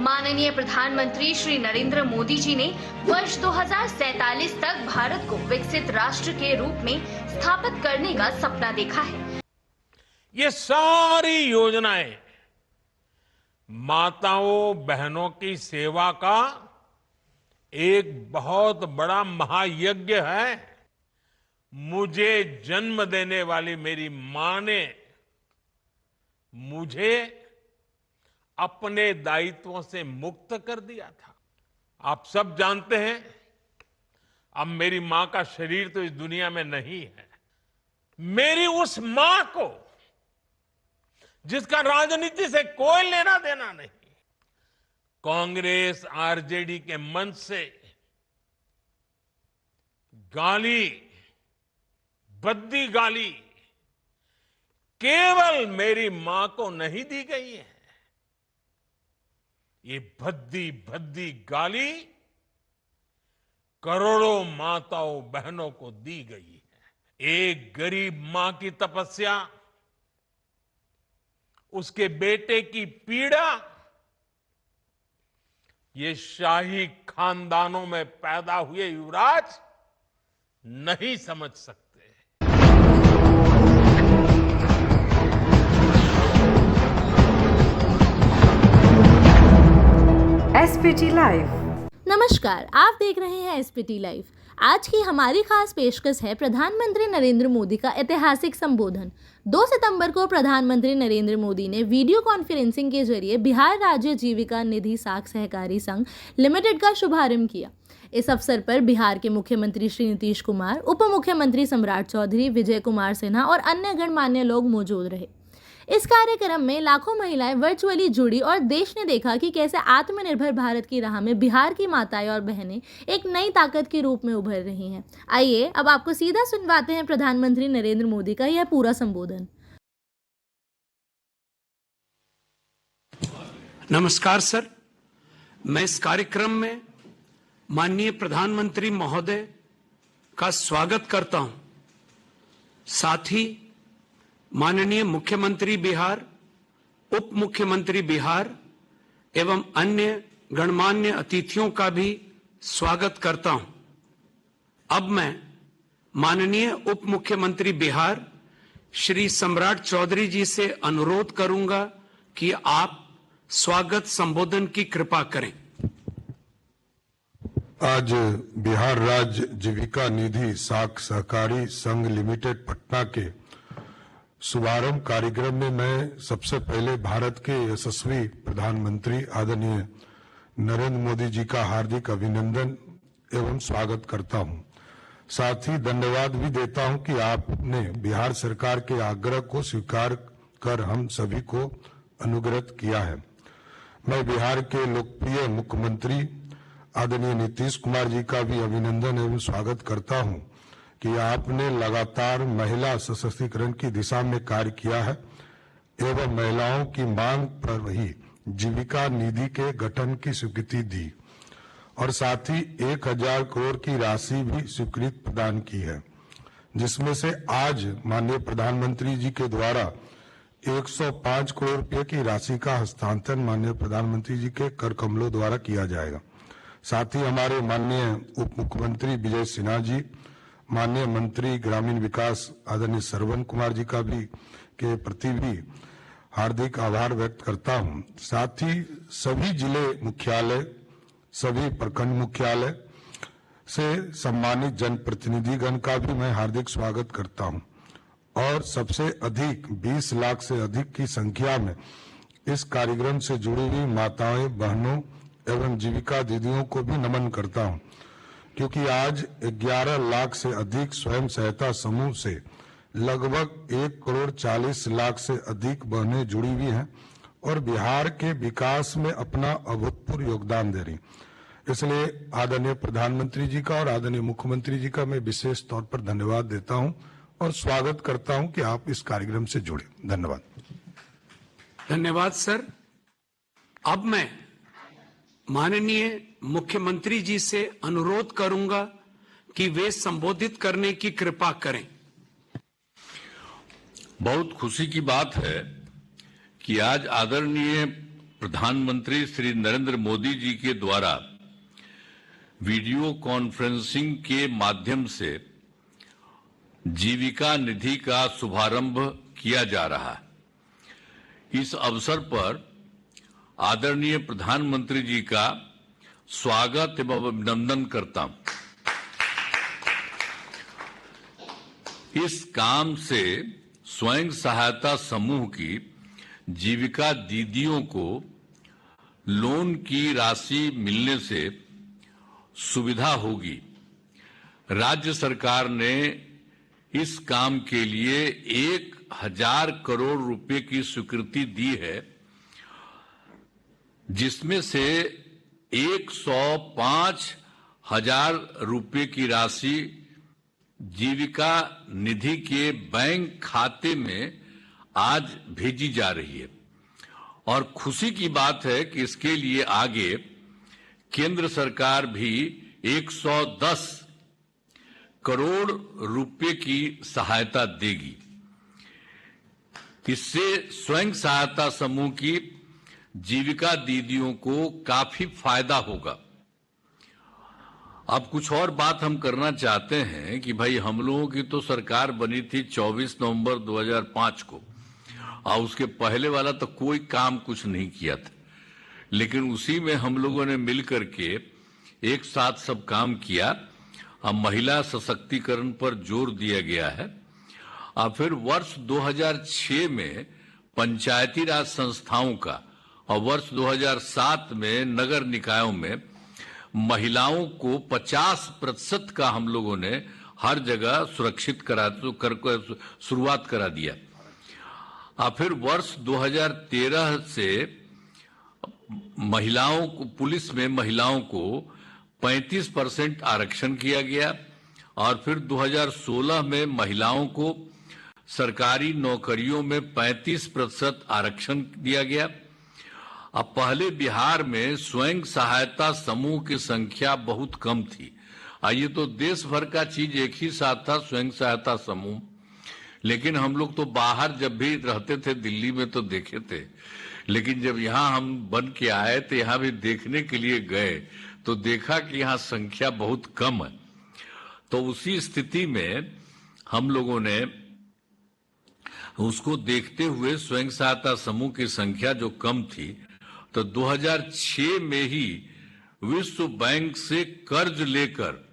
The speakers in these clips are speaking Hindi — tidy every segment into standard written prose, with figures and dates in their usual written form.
माननीय प्रधानमंत्री श्री नरेंद्र मोदी जी ने वर्ष 2047 तक भारत को विकसित राष्ट्र के रूप में स्थापित करने का सपना देखा है। ये सारी योजनाएं माताओं बहनों की सेवा का एक बहुत बड़ा महायज्ञ है। मुझे जन्म देने वाली मेरी मां ने मुझे अपने दायित्वों से मुक्त कर दिया था। आप सब जानते हैं, अब मेरी मां का शरीर तो इस दुनिया में नहीं है। मेरी उस मां को, जिसका राजनीति से कोई लेना देना नहीं, कांग्रेस आरजेडी के मंच से गाली, भद्दी गाली केवल मेरी मां को नहीं दी गई है। ये भद्दी भद्दी गाली करोड़ों माताओं बहनों को दी गई है। एक गरीब मां की तपस्या, उसके बेटे की पीड़ा, ये शाही खानदानों में पैदा हुए युवराज नहीं समझ सकते। SPT live. नमस्कार, आप देख रहे हैं एसपीटी लाइव। आज की हमारी खास पेशकश है प्रधानमंत्री नरेंद्र मोदी का ऐतिहासिक संबोधन। 2 सितंबर को प्रधानमंत्री नरेंद्र मोदी ने वीडियो कॉन्फ्रेंसिंग के जरिए बिहार राज्य जीविका निधि साख सहकारी संघ लिमिटेड का शुभारंभ किया। इस अवसर पर बिहार के मुख्यमंत्री श्री नीतीश कुमार, उप मुख्यमंत्री सम्राट चौधरी, विजय कुमार सिन्हा और अन्य गणमान्य लोग मौजूद रहे। इस कार्यक्रम में लाखों महिलाएं वर्चुअली जुड़ी और देश ने देखा कि कैसे आत्मनिर्भर भारत की राह में बिहार की माताएं और बहनें एक नई ताकत के रूप में उभर रही हैं। आइए अब आपको सीधा सुनवाते हैं प्रधानमंत्री नरेंद्र मोदी का यह पूरा संबोधन। नमस्कार सर, मैं इस कार्यक्रम में माननीय प्रधानमंत्री महोदय का स्वागत करता हूं। साथ ही माननीय मुख्यमंत्री बिहार, उप मुख्यमंत्री बिहार एवं अन्य गणमान्य अतिथियों का भी स्वागत करता हूं। अब मैं माननीय उप मुख्यमंत्री बिहार श्री सम्राट चौधरी जी से अनुरोध करूंगा कि आप स्वागत संबोधन की कृपा करें। आज बिहार राज्य जीविका निधि साख सहकारी संघ लिमिटेड पटना के शुभारंभ कार्यक्रम में मैं सबसे पहले भारत के यशस्वी प्रधानमंत्री आदरणीय नरेंद्र मोदी जी का हार्दिक अभिनंदन एवं स्वागत करता हूं। साथ ही धन्यवाद भी देता हूं कि आपने बिहार सरकार के आग्रह को स्वीकार कर हम सभी को अनुग्रहित किया है। मैं बिहार के लोकप्रिय मुख्यमंत्री आदरणीय नीतीश कुमार जी का भी अभिनंदन एवं स्वागत करता हूं कि आपने लगातार महिला सशक्तिकरण की दिशा में कार्य किया है एवं महिलाओं की मांग पर ही जीविका निधि के गठन की स्वीकृति दी और साथ ही 1000 करोड़ की राशि भी स्वीकृत प्रदान की है, जिसमें से आज माननीय प्रधानमंत्री जी के द्वारा 105 करोड़ रुपए की राशि का हस्तांतरण माननीय प्रधानमंत्री जी के कर कमलों द्वारा किया जाएगा। साथ ही हमारे माननीय उप मुख्यमंत्री विजय सिन्हा जी, माननीय मंत्री ग्रामीण विकास आदरणीय श्रवण कुमार जी का भी के प्रति भी हार्दिक आभार व्यक्त करता हूं। साथ ही सभी जिले मुख्यालय, सभी प्रखंड मुख्यालय से सम्मानित जनप्रतिनिधिगण का भी मैं हार्दिक स्वागत करता हूं और सबसे अधिक 20 लाख से अधिक की संख्या में इस कार्यक्रम से जुड़ी हुई माताएं, बहनों एवं जीविका दीदियों को भी नमन करता हूं, क्योंकि आज 11 लाख से अधिक स्वयं सहायता समूह से लगभग 1 करोड़ 40 लाख से अधिक बहनें जुड़ी हुई हैं और बिहार के विकास में अपना अभूतपूर्व योगदान दे रही। इसलिए आदरणीय प्रधानमंत्री जी का और आदरणीय मुख्यमंत्री जी का मैं विशेष तौर पर धन्यवाद देता हूं और स्वागत करता हूं कि आप इस कार्यक्रम से जुड़े। धन्यवाद। धन्यवाद सर। अब मैं माननीय मुख्यमंत्री जी से अनुरोध करूंगा कि वे संबोधित करने की कृपा करें। बहुत खुशी की बात है कि आज आदरणीय प्रधानमंत्री श्री नरेंद्र मोदी जी के द्वारा वीडियो कॉन्फ्रेंसिंग के माध्यम से जीविका निधि का शुभारंभ किया जा रहा है। इस अवसर पर आदरणीय प्रधानमंत्री जी का स्वागत एवं अभिनंदन करता हूं। इस काम से स्वयं सहायता समूह की जीविका दीदियों को लोन की राशि मिलने से सुविधा होगी। राज्य सरकार ने इस काम के लिए 1000 करोड़ रुपए की स्वीकृति दी है, जिसमें से 105,000 रुपए की राशि जीविका निधि के बैंक खाते में आज भेजी जा रही है। और खुशी की बात है कि इसके लिए आगे केंद्र सरकार भी 110 करोड़ रुपए की सहायता देगी। इससे स्वयं सहायता समूह की जीविका दीदियों को काफी फायदा होगा। अब कुछ और बात हम करना चाहते हैं कि भाई हम लोगों की तो सरकार बनी थी 24 नवंबर 2005 को, और उसके पहले वाला तो कोई काम कुछ नहीं किया था, लेकिन उसी में हम लोगों ने मिलकर के एक साथ सब काम किया। अब महिला सशक्तिकरण पर जोर दिया गया है। और फिर वर्ष 2006 में पंचायती राज संस्थाओं का और वर्ष 2007 में नगर निकायों में महिलाओं को 50% का हम लोगों ने हर जगह सुरक्षित शुरुआत करा दिया। और फिर वर्ष 2013 से महिलाओं को, पुलिस में महिलाओं को 35% आरक्षण किया गया। और फिर 2016 में महिलाओं को सरकारी नौकरियों में 35% आरक्षण दिया गया। अब पहले बिहार में स्वयं सहायता समूह की संख्या बहुत कम थी। ये तो देश भर का चीज एक ही साथ था, स्वयं सहायता समूह। लेकिन हम लोग तो बाहर जब भी रहते थे दिल्ली में तो देखे थे, लेकिन जब यहाँ हम बन के आए तो यहाँ भी देखने के लिए गए तो देखा कि यहाँ संख्या बहुत कम है। तो उसी स्थिति में हम लोगों ने उसको देखते हुए स्वयं सहायता समूह की संख्या जो कम थी, तो 2006 में ही विश्व बैंक से कर्ज लेकर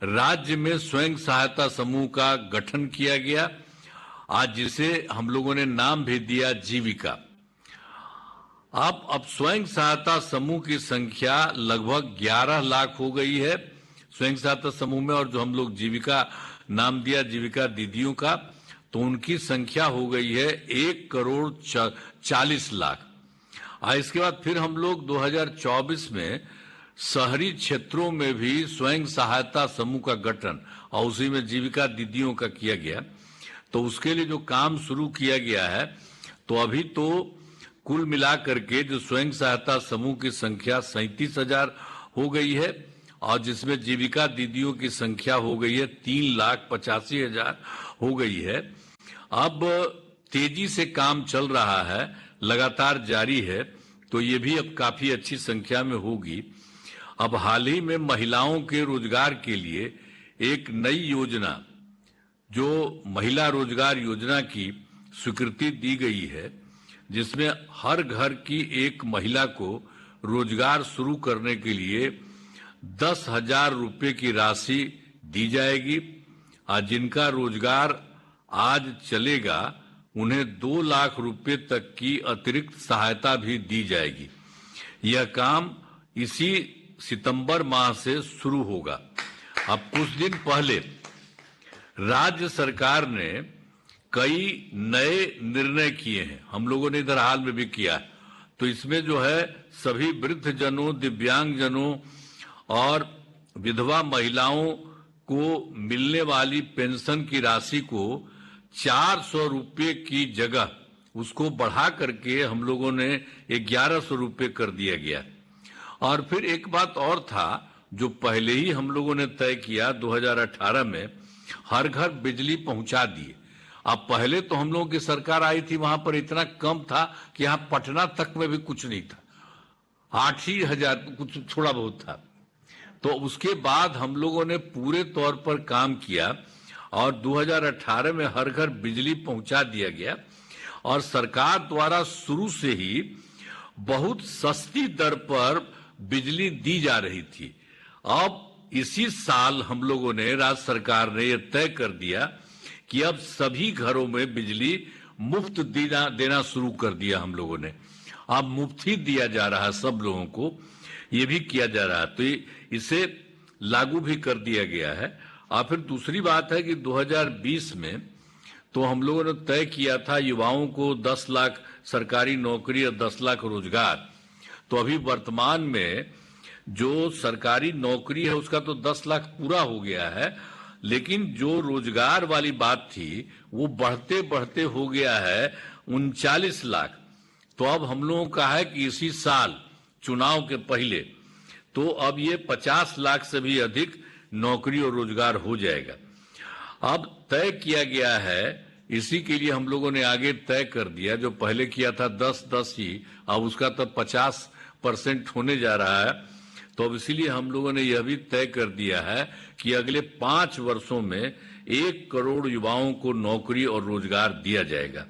राज्य में स्वयं सहायता समूह का गठन किया गया, आज जिसे हम लोगों ने नाम भी दिया जीविका। अब स्वयं सहायता समूह की संख्या लगभग 11 लाख हो गई है स्वयं सहायता समूह में, और जो हम लोग जीविका नाम दिया जीविका दीदियों का, तो उनकी संख्या हो गई है 1,40,00,000। इसके बाद फिर हम लोग 2024 में शहरी क्षेत्रों में भी स्वयं सहायता समूह का गठन और उसी में जीविका दीदियों का किया गया। तो उसके लिए जो काम शुरू किया गया है, तो अभी तो कुल मिलाकर के जो स्वयं सहायता समूह की संख्या 37,000 हो गई है, और जिसमें जीविका दीदियों की संख्या हो गई है 3,85,000 हो गई है। अब तेजी से काम चल रहा है, लगातार जारी है, तो ये भी अब काफी अच्छी संख्या में होगी। अब हाल ही में महिलाओं के रोजगार के लिए एक नई योजना, जो महिला रोजगार योजना की स्वीकृति दी गई है, जिसमें हर घर की एक महिला को रोजगार शुरू करने के लिए 10,000 रुपए की राशि दी जाएगी। और जिनका रोजगार आज चलेगा उन्हें 2 लाख रुपए तक की अतिरिक्त सहायता भी दी जाएगी। यह काम इसी सितंबर माह से शुरू होगा। अब कुछ दिन पहले राज्य सरकार ने कई नए निर्णय किए हैं, हम लोगों ने इधर हाल में भी किया है। तो इसमें जो है सभी वृद्ध जनों, दिव्यांग जनों और विधवा महिलाओं को मिलने वाली पेंशन की राशि को 400 रुपए की जगह उसको बढ़ा करके हम लोगों ने 1100 रुपए कर दिया गया। और फिर एक बात और था जो पहले ही हम लोगों ने तय किया 2018 में, हर घर बिजली पहुंचा दिए। अब पहले तो हम लोगों की सरकार आई थी, वहां पर इतना कम था कि यहां पटना तक में भी कुछ नहीं था, 8,000 कुछ थोड़ा बहुत था। तो उसके बाद हम लोगों ने पूरे तौर पर काम किया और 2018 में हर घर बिजली पहुंचा दिया गया और सरकार द्वारा शुरू से ही बहुत सस्ती दर पर बिजली दी जा रही थी। अब इसी साल हम लोगों ने, राज्य सरकार ने यह तय कर दिया कि अब सभी घरों में बिजली मुफ्त देना शुरू कर दिया हम लोगों ने। अब मुफ्त ही दिया जा रहा है सब लोगों को, ये भी किया जा रहा है, तो इसे लागू भी कर दिया गया है। और फिर दूसरी बात है कि 2020 में तो हम लोगों ने तय किया था युवाओं को 10 लाख सरकारी नौकरी और 10 लाख रोजगार। तो अभी वर्तमान में जो सरकारी नौकरी है उसका तो 10 लाख पूरा हो गया है, लेकिन जो रोजगार वाली बात थी वो बढ़ते बढ़ते हो गया है 39 लाख। तो अब हम लोगों का है कि इसी साल चुनाव के पहले तो अब ये 50 लाख से भी अधिक नौकरी और रोजगार हो जाएगा। अब तय किया गया है, इसी के लिए हम लोगों ने आगे तय कर दिया, जो पहले किया था 10-10 ही, अब उसका तो 50% होने जा रहा है। तो अब इसीलिए हम लोगों ने यह भी तय कर दिया है कि अगले 5 वर्षों में 1 करोड़ युवाओं को नौकरी और रोजगार दिया जाएगा।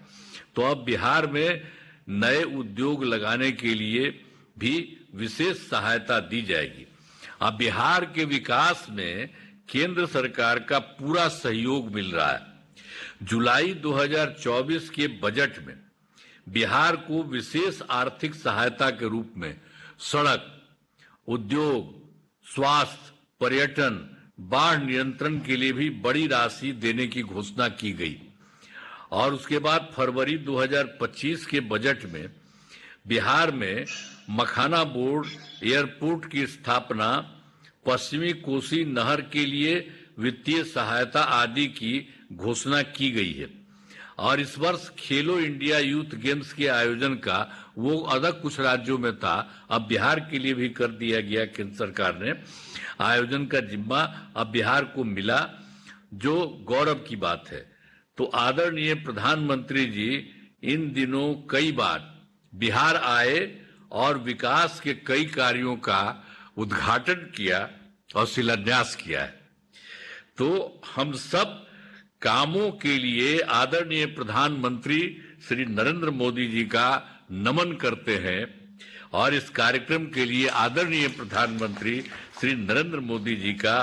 तो अब बिहार में नए उद्योग लगाने के लिए भी विशेष सहायता दी जाएगी। अब बिहार के विकास में केंद्र सरकार का पूरा सहयोग मिल रहा है। जुलाई 2024 के बजट में बिहार को विशेष आर्थिक सहायता के रूप में सड़क, उद्योग, स्वास्थ्य, पर्यटन, बाढ़ नियंत्रण के लिए भी बड़ी राशि देने की घोषणा की गई। और उसके बाद फरवरी 2025 के बजट में बिहार में मखाना बोर्ड एयरपोर्ट की स्थापना, पश्चिमी कोसी नहर के लिए वित्तीय सहायता आदि की घोषणा की गई है। और इस वर्ष खेलो इंडिया यूथ गेम्स के आयोजन का, वो अलग कुछ राज्यों में था, अब बिहार के लिए भी कर दिया गया। केंद्र सरकार ने आयोजन का जिम्मा अब बिहार को मिला, जो गौरव की बात है। तो आदरणीय प्रधानमंत्री जी इन दिनों कई बार बिहार आए और विकास के कई कार्यों का उद्घाटन किया और शिलान्यास किया है। तो हम सब कामों के लिए आदरणीय प्रधानमंत्री श्री नरेंद्र मोदी जी का नमन करते हैं और इस कार्यक्रम के लिए आदरणीय प्रधानमंत्री श्री नरेंद्र मोदी जी का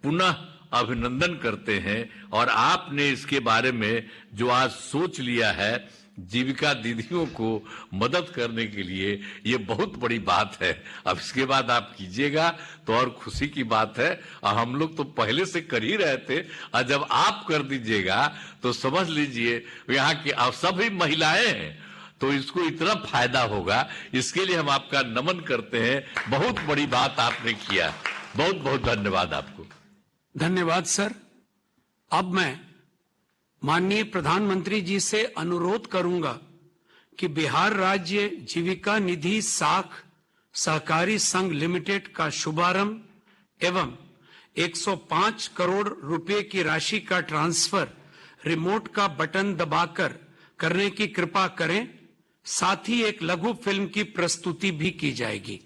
पुनः अभिनंदन करते हैं। और आपने इसके बारे में जो आज सोच लिया है जीविका दीदियों को मदद करने के लिए, ये बहुत बड़ी बात है। अब इसके बाद आप कीजिएगा तो और खुशी की बात है। और हम लोग तो पहले से कर ही रहे थे, और जब आप कर दीजिएगा तो समझ लीजिए यहाँ की आप सभी महिलाएं हैं, तो इसको इतना फायदा होगा। इसके लिए हम आपका नमन करते हैं। बहुत बड़ी बात आपने किया, बहुत बहुत धन्यवाद आपको। धन्यवाद सर। अब मैं माननीय प्रधानमंत्री जी से अनुरोध करूंगा कि बिहार राज्य जीविका निधि साख सहकारी संघ लिमिटेड का शुभारंभ एवं 105 करोड़ रुपए की राशि का ट्रांसफर रिमोट का बटन दबाकर करने की कृपा करें। साथ ही एक लघु फिल्म की प्रस्तुति भी की जाएगी।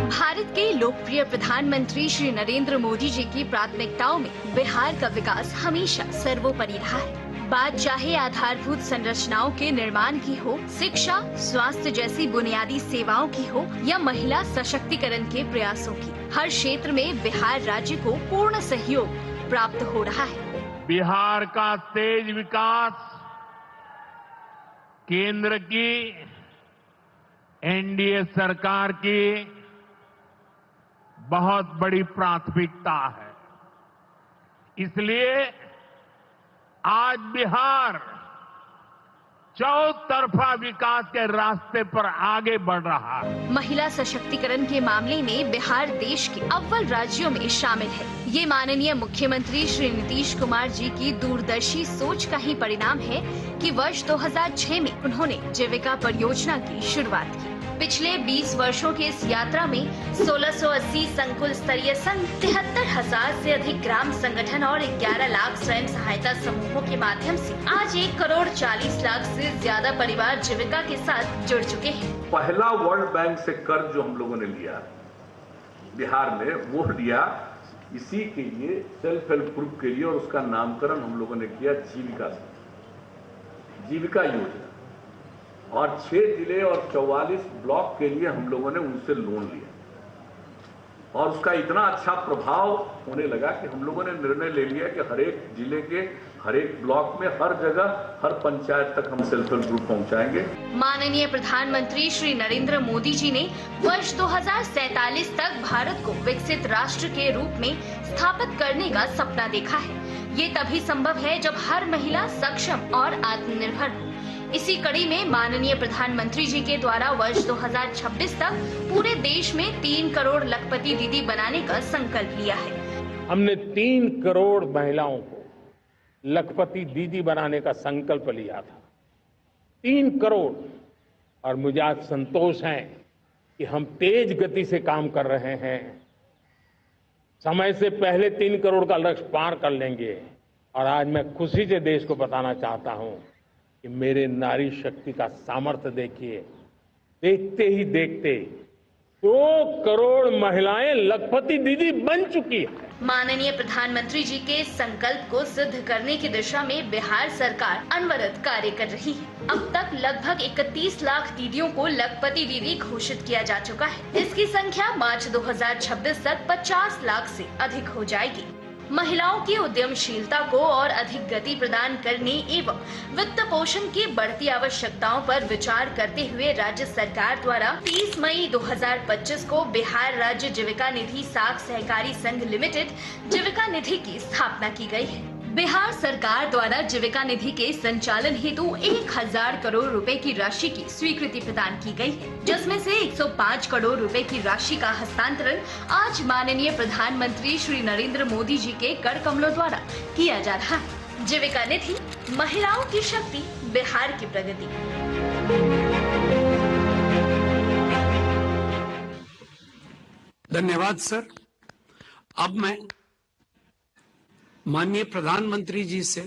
भारत के लोकप्रिय प्रधानमंत्री श्री नरेंद्र मोदी जी की प्राथमिकताओं में बिहार का विकास हमेशा सर्वोपरि रहा है। बात चाहे आधारभूत संरचनाओं के निर्माण की हो, शिक्षा, स्वास्थ्य जैसी बुनियादी सेवाओं की हो या महिला सशक्तिकरण के प्रयासों की, हर क्षेत्र में बिहार राज्य को पूर्ण सहयोग प्राप्त हो रहा है। बिहार का तेज विकास केंद्र की एनडीए सरकार की बहुत बड़ी प्राथमिकता है। इसलिए आज बिहार चौतरफा विकास के रास्ते पर आगे बढ़ रहा है। महिला सशक्तिकरण के मामले में बिहार देश के अव्वल राज्यों में शामिल है। ये माननीय मुख्यमंत्री श्री नीतीश कुमार जी की दूरदर्शी सोच का ही परिणाम है कि वर्ष 2006 में उन्होंने जीविका परियोजना की शुरुआत की। पिछले 20 वर्षों की इस यात्रा में 1680 संकुल स्तरीय संघ, 73,000 से अधिक ग्राम संगठन और 11 लाख स्वयं सहायता समूहों के माध्यम से आज 1,40,00,000 से ज्यादा परिवार जीविका के साथ जुड़ चुके हैं। पहला वर्ल्ड बैंक से कर्ज जो हम लोगों ने लिया बिहार में, वो लिया इसी के लिए, सेल्फ हेल्प ग्रुप के लिए, और उसका नामकरण हम लोगों ने किया जीविका योजना। और 6 जिले और 44 ब्लॉक के लिए हम लोगों ने उनसे लोन लिया और उसका इतना अच्छा प्रभाव होने लगा कि हम लोगों ने निर्णय ले लिया कि हर एक जिले के हर एक ब्लॉक में, हर जगह, हर पंचायत तक हम सेल्फ हेल्प ग्रुप पहुंचाएंगे। माननीय प्रधानमंत्री श्री नरेंद्र मोदी जी ने वर्ष 2047 तक भारत को विकसित राष्ट्र के रूप में स्थापित करने का सपना देखा है। ये तभी संभव है जब हर महिला सक्षम और आत्मनिर्भर हो। इसी कड़ी में माननीय प्रधानमंत्री जी के द्वारा वर्ष 2026 तक पूरे देश में 3 करोड़ लखपति दीदी बनाने का संकल्प लिया है। हमने 3 करोड़ महिलाओं को लखपति दीदी बनाने का संकल्प लिया था। 3 करोड़। और मुझे आज संतोष है कि हम तेज गति से काम कर रहे हैं। समय से पहले 3 करोड़ का लक्ष्य पार कर लेंगे। और आज मैं खुशी से देश को बताना चाहता हूं कि मेरे नारी शक्ति का सामर्थ्य देखिए, देखते ही देखते 2 करोड़ महिलाएं लखपति दीदी बन चुकी है। माननीय प्रधानमंत्री जी के संकल्प को सिद्ध करने की दिशा में बिहार सरकार अनवरत कार्य कर रही है। अब तक लगभग 31 लाख दीदियों को लखपति दीदी घोषित किया जा चुका है। इसकी संख्या मार्च 2026 तक 50 लाख से अधिक हो जाएगी। महिलाओं की उद्यमशीलता को और अधिक गति प्रदान करने एवं वित्त पोषण की बढ़ती आवश्यकताओं पर विचार करते हुए राज्य सरकार द्वारा 30 मई 2025 को बिहार राज्य जीविका निधि साख सहकारी संघ लिमिटेड जीविका निधि की स्थापना की गई है। बिहार सरकार द्वारा जीविका निधि के संचालन हेतु 1,000 करोड़ रुपए की राशि की स्वीकृति प्रदान की गई है, जिसमें से 105 करोड़ रुपए की राशि का हस्तांतरण आज माननीय प्रधानमंत्री श्री नरेंद्र मोदी जी के कर कमलों द्वारा किया जा रहा है। जीविका निधि, महिलाओं की शक्ति, बिहार की प्रगति। धन्यवाद सर। अब मैं माननीय प्रधानमंत्री जी से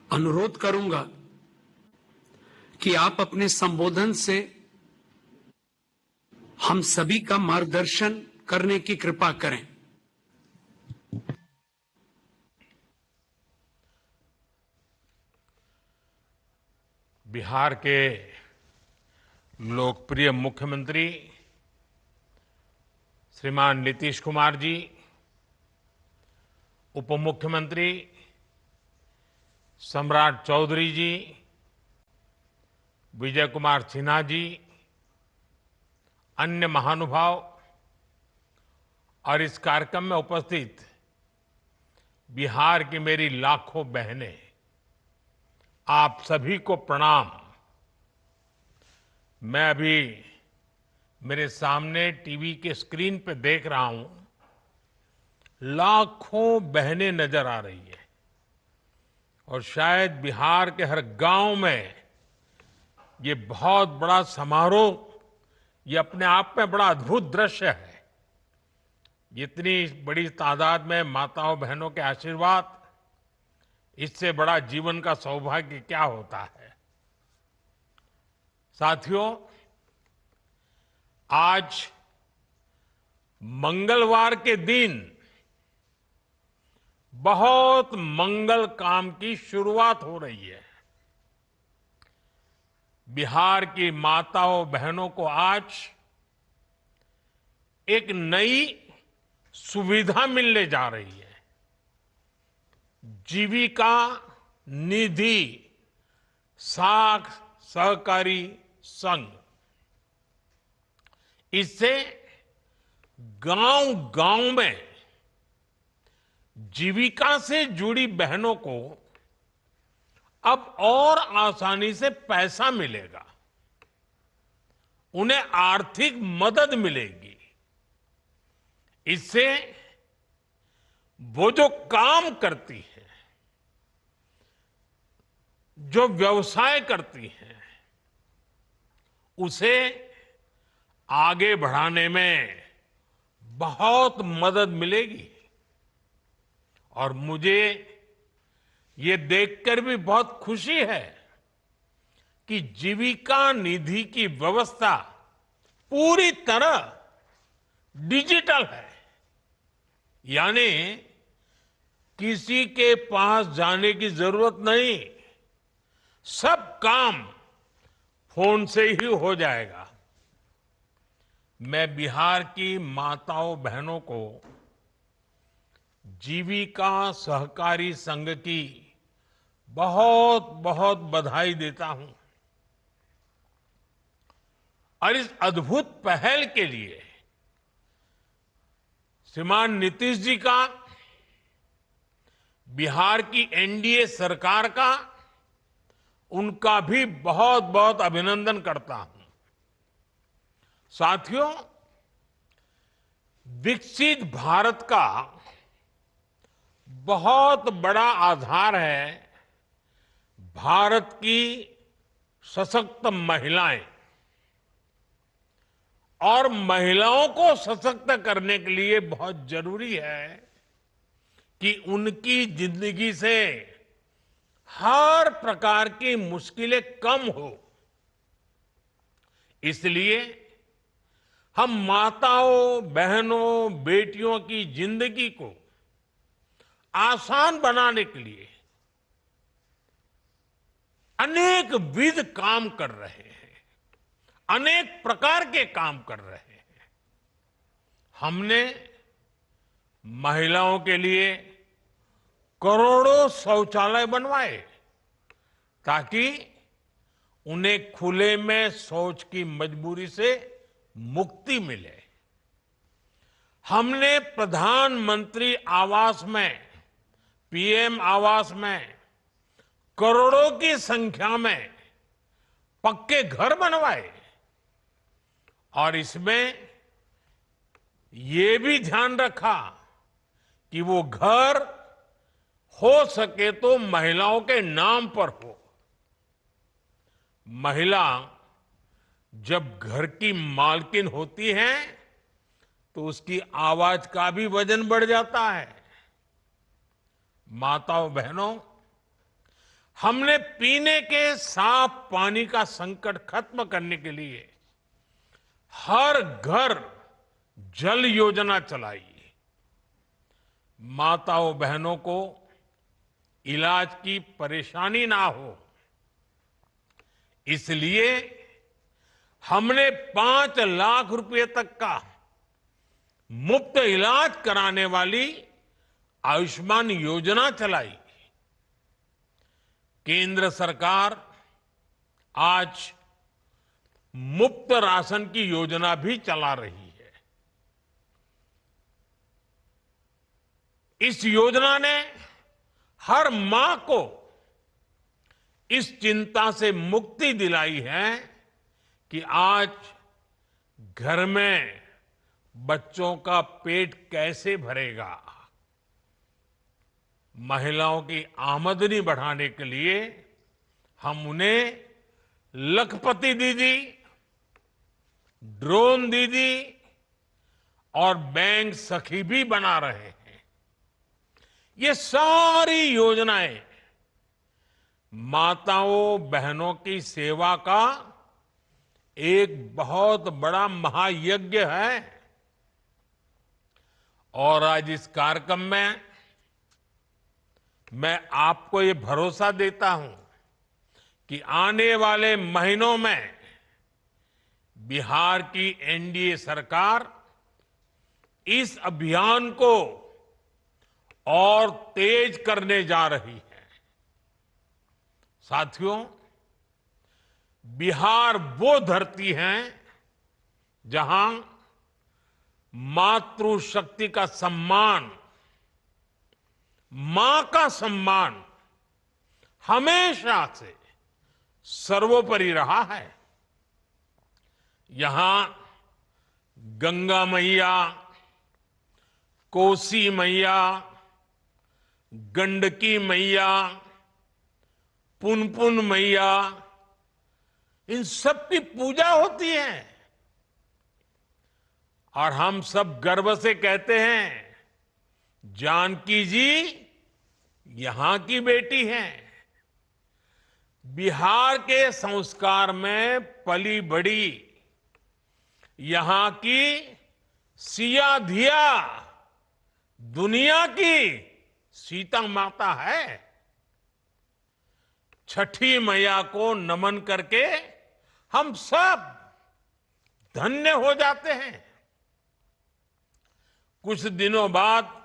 अनुरोध करूंगा कि आप अपने संबोधन से हम सभी का मार्गदर्शन करने की कृपा करें। बिहार के लोकप्रिय मुख्यमंत्री श्रीमान नीतीश कुमार जी, उप मुख्यमंत्री सम्राट चौधरी जी, विजय कुमार सिन्हा जी, अन्य महानुभाव और इस कार्यक्रम में उपस्थित बिहार की मेरी लाखों बहनें, आप सभी को प्रणाम। मैं अभी मेरे सामने टीवी के स्क्रीन पे देख रहा हूं, लाखों बहनें नजर आ रही है और शायद बिहार के हर गांव में ये बहुत बड़ा समारोह, ये अपने आप में बड़ा अद्भुत दृश्य है। इतनी बड़ी तादाद में माताओं बहनों के आशीर्वाद, इससे बड़ा जीवन का सौभाग्य क्या होता है। साथियों, आज मंगलवार के दिन बहुत मंगल काम की शुरुआत हो रही है। बिहार की माताओं बहनों को आज एक नई सुविधा मिलने जा रही है। जीविका निधि साख सहकारी संघ। इससे गांव-गांव में जीविका से जुड़ी बहनों को अब और आसानी से पैसा मिलेगा, उन्हें आर्थिक मदद मिलेगी। इससे वो जो काम करती है, जो व्यवसाय करती है, उसे आगे बढ़ाने में बहुत मदद मिलेगी। और मुझे ये देखकर भी बहुत खुशी है कि जीविका निधि की व्यवस्था पूरी तरह डिजिटल है। यानी किसी के पास जाने की जरूरत नहीं, सब काम फोन से ही हो जाएगा। मैं बिहार की माताओं बहनों को जीविका सहकारी संघ की बहुत बहुत बधाई देता हूं और इस अद्भुत पहल के लिए श्रीमान नीतीश जी का, बिहार की एनडीए सरकार का, उनका भी बहुत बहुत अभिनंदन करता हूं। साथियों, विकसित भारत का बहुत बड़ा आधार है भारत की सशक्त महिलाएं। और महिलाओं को सशक्त करने के लिए बहुत जरूरी है कि उनकी जिंदगी से हर प्रकार की मुश्किलें कम हो। इसलिए हम माताओं, बहनों, बेटियों की जिंदगी को आसान बनाने के लिए अनेक विध काम कर रहे हैं, अनेक प्रकार के काम कर रहे हैं। हमने महिलाओं के लिए करोड़ों शौचालय बनवाए ताकि उन्हें खुले में शौच की मजबूरी से मुक्ति मिले। हमने प्रधानमंत्री आवास में, पीएम आवास में करोड़ों की संख्या में पक्के घर बनवाए और इसमें ये भी ध्यान रखा कि वो घर हो सके तो महिलाओं के नाम पर हो। महिला जब घर की मालकिन होती है तो उसकी आवाज का भी वजन बढ़ जाता है। माताओं, बहनों, हमने पीने के साफ पानी का संकट खत्म करने के लिए हर घर जल योजना चलाई। माताओं, बहनों को इलाज की परेशानी ना हो, इसलिए हमने 5 लाख रुपए तक का मुफ्त इलाज कराने वाली आयुष्मान योजना चलाई। केंद्र सरकार आज मुफ्त राशन की योजना भी चला रही है। इस योजना ने हर मां को इस चिंता से मुक्ति दिलाई है कि आज घर में बच्चों का पेट कैसे भरेगा। महिलाओं की आमदनी बढ़ाने के लिए हम उन्हें लखपति दीदी, ड्रोन दीदी और बैंक सखी भी बना रहे हैं। ये सारी योजनाएं माताओं, बहनों की सेवा का एक बहुत बड़ा महायज्ञ है। और आज इस कार्यक्रम में मैं आपको ये भरोसा देता हूं कि आने वाले महीनों में बिहार की एनडीए सरकार इस अभियान को और तेज करने जा रही है। साथियों, बिहार वो धरती है जहां मातृशक्ति का सम्मान, मां का सम्मान हमेशा से सर्वोपरि रहा है। यहां गंगा मैया, कोसी मैया, गंडकी मैया, पुनपुन मैया, इन सब की पूजा होती है और हम सब गर्व से कहते हैं जानकी जी यहां की बेटी हैं। बिहार के संस्कार में पली बड़ी यहां की सिया धिया दुनिया की सीता माता है। छठी मैया को नमन करके हम सब धन्य हो जाते हैं। कुछ दिनों बाद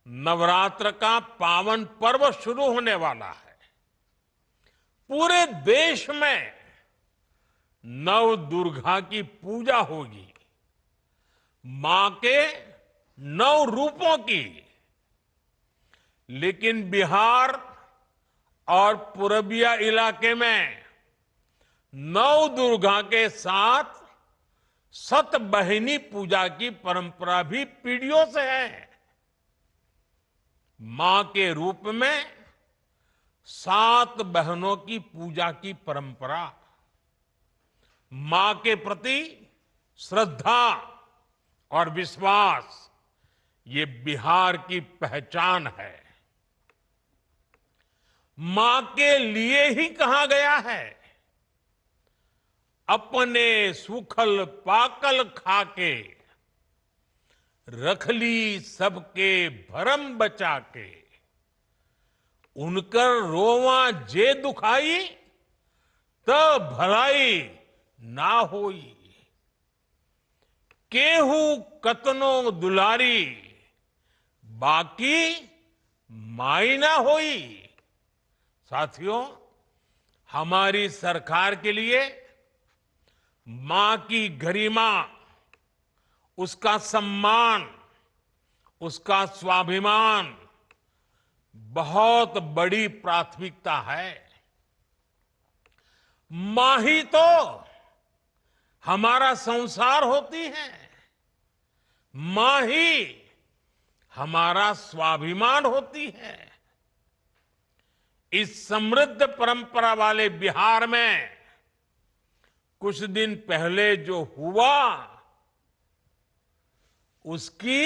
नवरात्र का पावन पर्व शुरू होने वाला है। पूरे देश में नव दुर्गा की पूजा होगी, मां के 9 रूपों की। लेकिन बिहार और पूर्विया इलाके में नव दुर्गा के साथ सतबहिनी पूजा की परंपरा भी पीढ़ियों से है। मां के रूप में 7 बहनों की पूजा की परंपरा, मां के प्रति श्रद्धा और विश्वास, ये बिहार की पहचान है। मां के लिए ही कहा गया है, अपने सुखल पाकल खाके रख ली सबके भरम बचा के। उनकर रोवा जे दुखाई तो भलाई ना होई। केहू कतनो दुलारी बाकी माई ना होई। साथियों, हमारी सरकार के लिए मां की गरिमा, उसका सम्मान, उसका स्वाभिमान बहुत बड़ी प्राथमिकता है। मां ही तो हमारा संसार होती है, मां ही हमारा स्वाभिमान होती है। इस समृद्ध परंपरा वाले बिहार में कुछ दिन पहले जो हुआ उसकी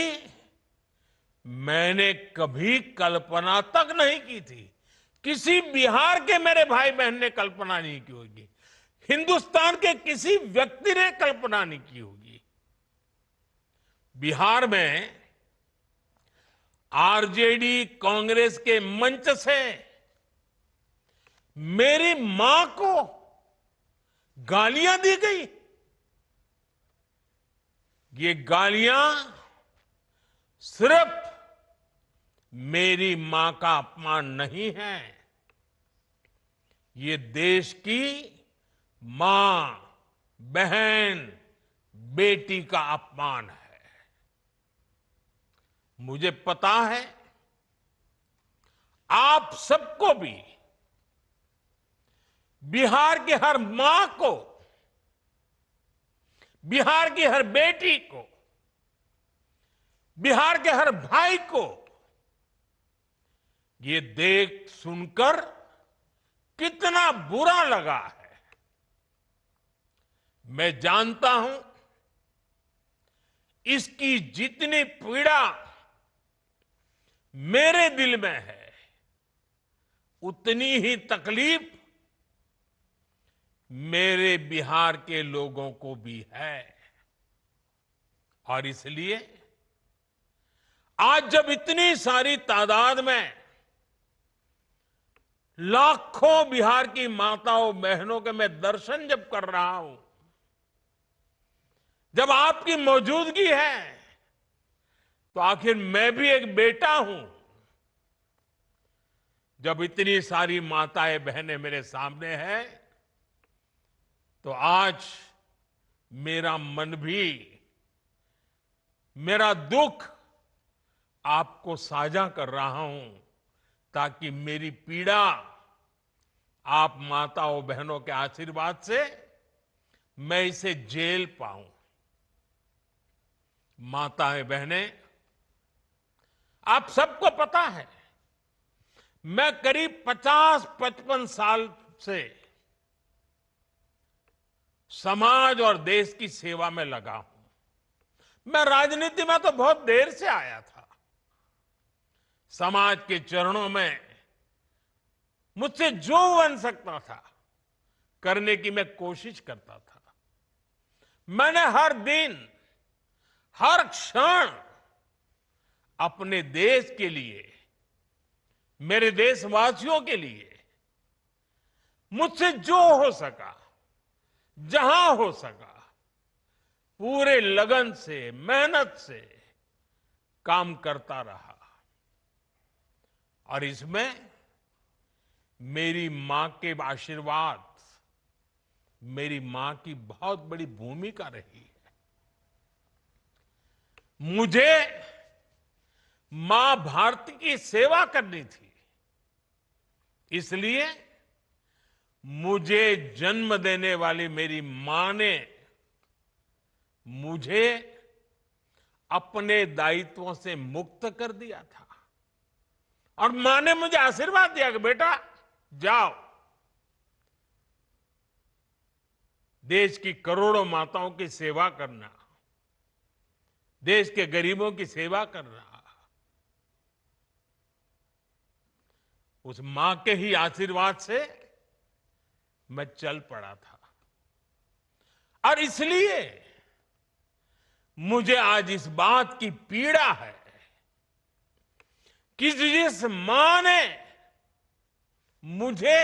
मैंने कभी कल्पना तक नहीं की थी। किसी बिहार के मेरे भाई बहन ने कल्पना नहीं की होगी, हिंदुस्तान के किसी व्यक्ति ने कल्पना नहीं की होगी। बिहार में आरजेडी कांग्रेस के मंच से मेरी मां को गालियां दी गई। ये गालियां सिर्फ मेरी मां का अपमान नहीं है, ये देश की मां, बहन, बेटी का अपमान है। मुझे पता है आप सबको भी, बिहार की हर मां को, बिहार की हर बेटी को, बिहार के हर भाई को ये देख सुनकर कितना बुरा लगा है। मैं जानता हूं इसकी जितनी पीड़ा मेरे दिल में है, उतनी ही तकलीफ मेरे बिहार के लोगों को भी है। और इसलिए आज जब इतनी सारी तादाद में लाखों बिहार की माताओं बहनों के मैं दर्शन जब कर रहा हूं, जब आपकी मौजूदगी है, तो आखिर मैं भी एक बेटा हूं। जब इतनी सारी माताएं बहनें मेरे सामने हैं, तो आज मेरा मन भी, मेरा दुख आपको साझा कर रहा हूं ताकि मेरी पीड़ा आप माताओं बहनों के आशीर्वाद से मैं इसे झेल पाऊं। माताएं बहनें, आप सबको पता है मैं करीब 50-55 साल से समाज और देश की सेवा में लगा हूं। मैं राजनीति में तो बहुत देर से आया था। समाज के चरणों में मुझसे जो बन सकता था करने की मैं कोशिश करता था। मैंने हर दिन हर क्षण अपने देश के लिए, मेरे देशवासियों के लिए मुझसे जो हो सका, जहां हो सका, पूरे लगन से, मेहनत से काम करता रहा। और इसमें मेरी मां के आशीर्वाद, मेरी मां की बहुत बड़ी भूमिका रही है। मुझे मां भारती की सेवा करनी थी, इसलिए मुझे जन्म देने वाली मेरी मां ने मुझे अपने दायित्वों से मुक्त कर दिया था। और मां ने मुझे आशीर्वाद दिया कि बेटा जाओ, देश की करोड़ों माताओं की सेवा करना, देश के गरीबों की सेवा करना। उस मां के ही आशीर्वाद से मैं चल पड़ा था। और इसलिए मुझे आज इस बात की पीड़ा है कि जिस मां ने मुझे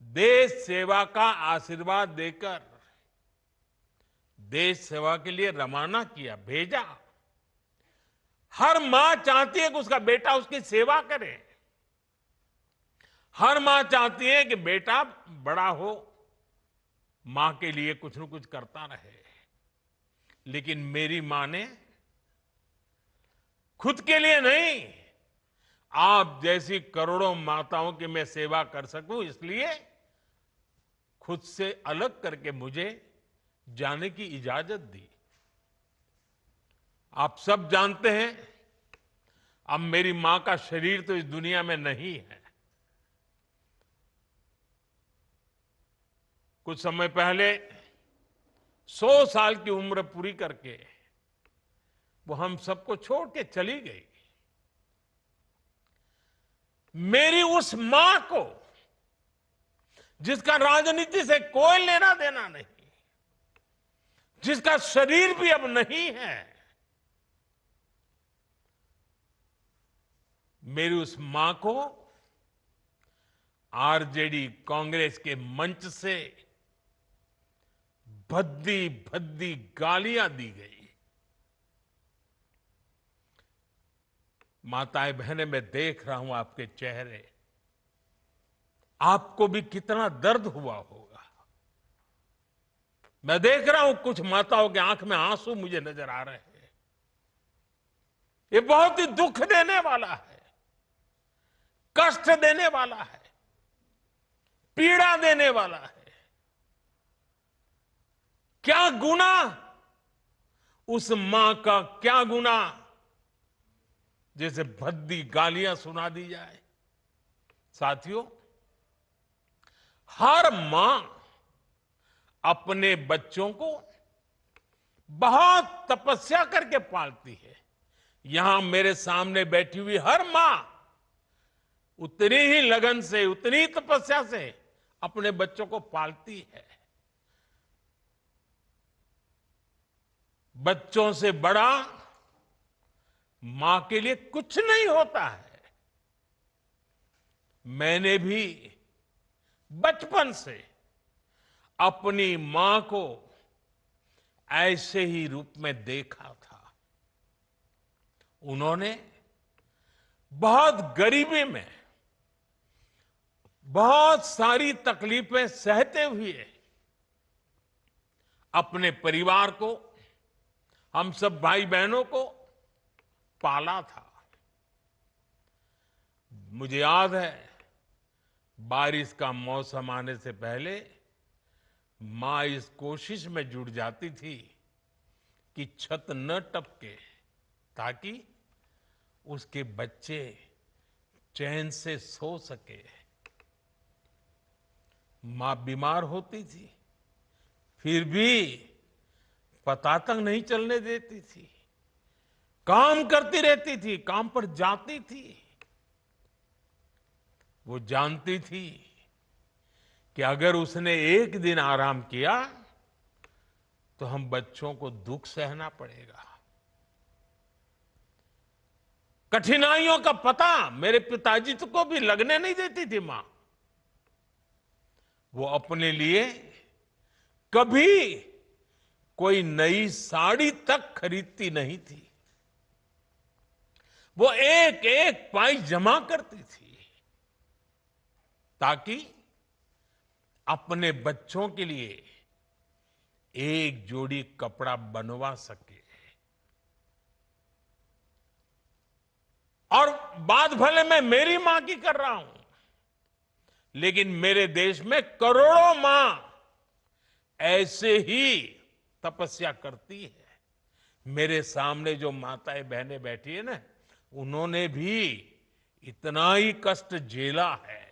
देश सेवा का आशीर्वाद देकर देश सेवा के लिए रवाना किया, भेजा। हर मां चाहती है कि उसका बेटा उसकी सेवा करे। हर मां चाहती है कि बेटा बड़ा हो, मां के लिए कुछ न कुछ करता रहे। लेकिन मेरी मां ने खुद के लिए नहीं, आप जैसी करोड़ों माताओं की मैं सेवा कर सकूं, इसलिए खुद से अलग करके मुझे जाने की इजाजत दी। आप सब जानते हैं अब मेरी मां का शरीर तो इस दुनिया में नहीं है। कुछ समय पहले 100 साल की उम्र पूरी करके वो हम सबको छोड़ के चली गई। मेरी उस मां को, जिसका राजनीति से कोई लेना देना नहीं, जिसका शरीर भी अब नहीं है, मेरी उस मां को आरजेडी कांग्रेस के मंच से भद्दी भद्दी गालियां दी गई। माताएं बहनें, मैं देख रहा हूं आपके चेहरे, आपको भी कितना दर्द हुआ होगा। मैं देख रहा हूं कुछ माताओं की आंख में आंसू मुझे नजर आ रहे हैं। ये बहुत ही दुख देने वाला है, कष्ट देने वाला है, पीड़ा देने वाला है। क्या गुनाह उस मां का, क्या गुनाह जैसे भद्दी गालियां सुना दी जाए। साथियों, हर मां अपने बच्चों को बहुत तपस्या करके पालती है। यहां मेरे सामने बैठी हुई हर मां उतनी ही लगन से, उतनी तपस्या से अपने बच्चों को पालती है। बच्चों से बड़ा मां के लिए कुछ नहीं होता है। मैंने भी बचपन से अपनी मां को ऐसे ही रूप में देखा था। उन्होंने बहुत गरीबी में बहुत सारी तकलीफें सहते हुए अपने परिवार को, हम सब भाई बहनों को पाला था। मुझे याद है बारिश का मौसम आने से पहले मां इस कोशिश में जुट जाती थी कि छत न टपके ताकि उसके बच्चे चैन से सो सके। मां बीमार होती थी फिर भी पता तक नहीं चलने देती थी, काम करती रहती थी, काम पर जाती थी। वो जानती थी कि अगर उसने एक दिन आराम किया तो हम बच्चों को दुख सहना पड़ेगा। कठिनाइयों का पता मेरे पिताजी को भी लगने नहीं देती थी मां। वो अपने लिए कभी कोई नई साड़ी तक खरीदती नहीं थी। वो एक एक पाई जमा करती थी ताकि अपने बच्चों के लिए एक जोड़ी कपड़ा बनवा सके। और बात भले मैं मेरी मां की कर रहा हूं, लेकिन मेरे देश में करोड़ों मां ऐसे ही तपस्या करती है। मेरे सामने जो माताएं बहनें बैठी है ना, उन्होंने भी इतना ही कष्ट झेला है।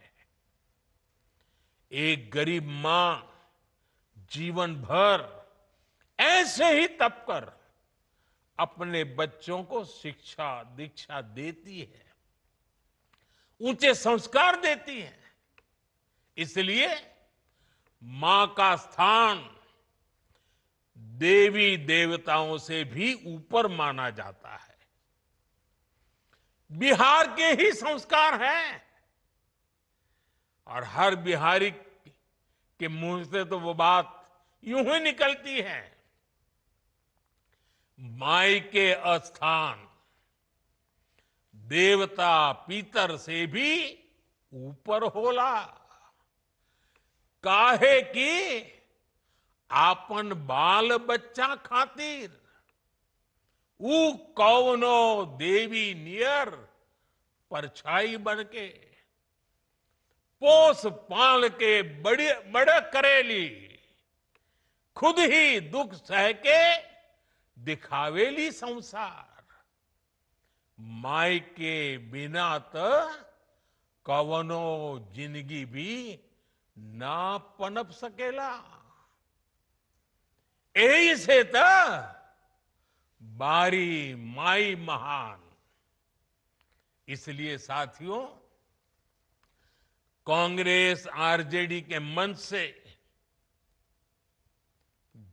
एक गरीब मां जीवन भर ऐसे ही तप कर अपने बच्चों को शिक्षा दीक्षा देती है, ऊंचे संस्कार देती है। इसलिए मां का स्थान देवी देवताओं से भी ऊपर माना जाता है। बिहार के ही संस्कार हैं और हर बिहारी के मुंह से तो वो बात यूं ही निकलती है, माई के स्थान देवता पितर से भी ऊपर होला। काहे कि आपन बाल बच्चा खातिर ऊ कौनो देवी नियर परछाई बन के पोस पाल के बड़े करेली, खुद ही दुख सह के दिखावेली संसार। माई के बिना तो कवनो जिंदगी भी ना पनप सकेला। यही से तो बारी माई महान। इसलिए साथियों, कांग्रेस आरजेडी के मंच से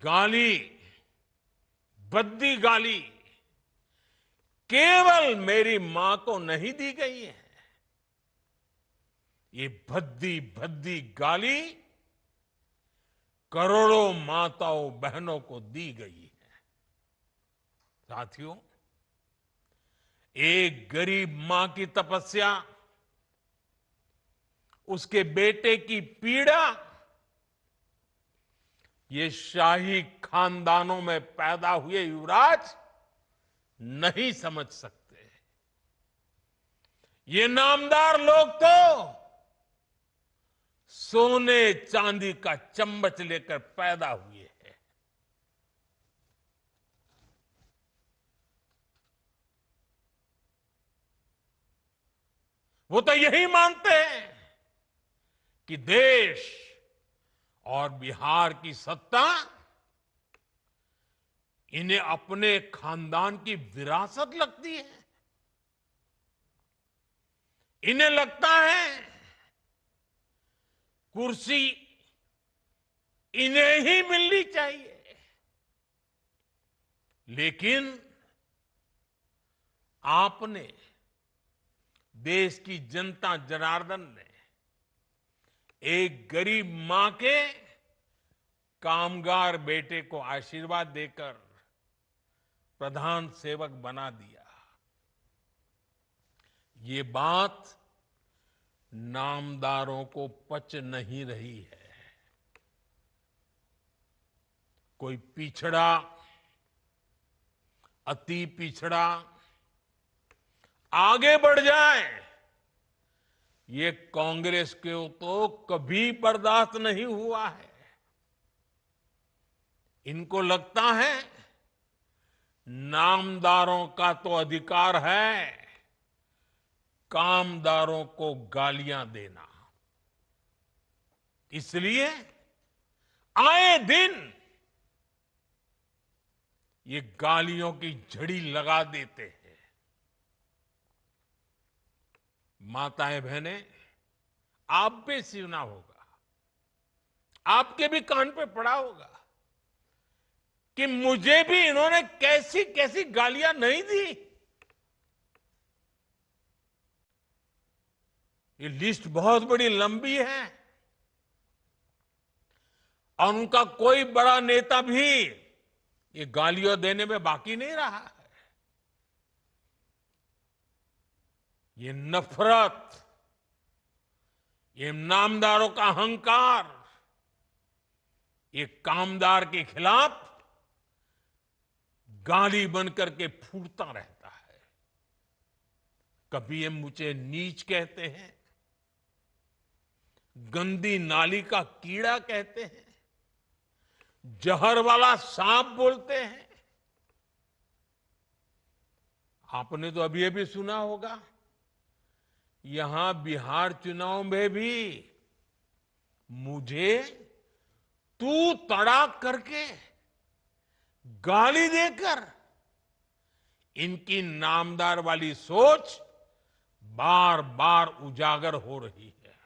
गाली, भद्दी गाली केवल मेरी मां को नहीं दी गई है। ये भद्दी भद्दी गाली करोड़ों माताओं बहनों को दी गई है। साथियों, एक गरीब मां की तपस्या, उसके बेटे की पीड़ा, ये शाही खानदानों में पैदा हुए युवराज नहीं समझ सकते। ये नामदार लोग तो सोने चांदी का चम्मच लेकर पैदा हुए हैं। वो तो यही मानते हैं कि देश और बिहार की सत्ता इन्हें अपने खानदान की विरासत लगती है। इन्हें लगता है कुर्सी इन्हें ही मिलनी चाहिए। लेकिन आपने, देश की जनता जनार्दन ने एक गरीब मां के कामगार बेटे को आशीर्वाद देकर प्रधान सेवक बना दिया। ये बात नामदारों को पच नहीं रही है। कोई पिछड़ा, अति पिछड़ा आगे बढ़ जाए ये कांग्रेस को तो कभी बर्दाश्त नहीं हुआ है। इनको लगता है नामदारों का तो अधिकार है कामदारों को गालियां देना, इसलिए आए दिन ये गालियों की झड़ी लगा देते हैं। माताएं बहनें, आप भी सुना होगा, आपके भी कान पे पड़ा होगा कि मुझे भी इन्होंने कैसी कैसी गालियां नहीं दी। ये लिस्ट बहुत बड़ी लंबी है और उनका कोई बड़ा नेता भी ये गालियां देने में बाकी नहीं रहा है। ये नफरत, ये नामदारों का अहंकार, ये कामदार के खिलाफ गाली बनकर के फूटता रहता है। कभी ये मुझे नीच कहते हैं, गंदी नाली का कीड़ा कहते हैं, जहर वाला सांप बोलते हैं। आपने तो अभी सुना होगा, यहां बिहार चुनाव में भी मुझे तू तड़ाक करके गाली देकर इनकी नामदार वाली सोच बार बार उजागर हो रही है।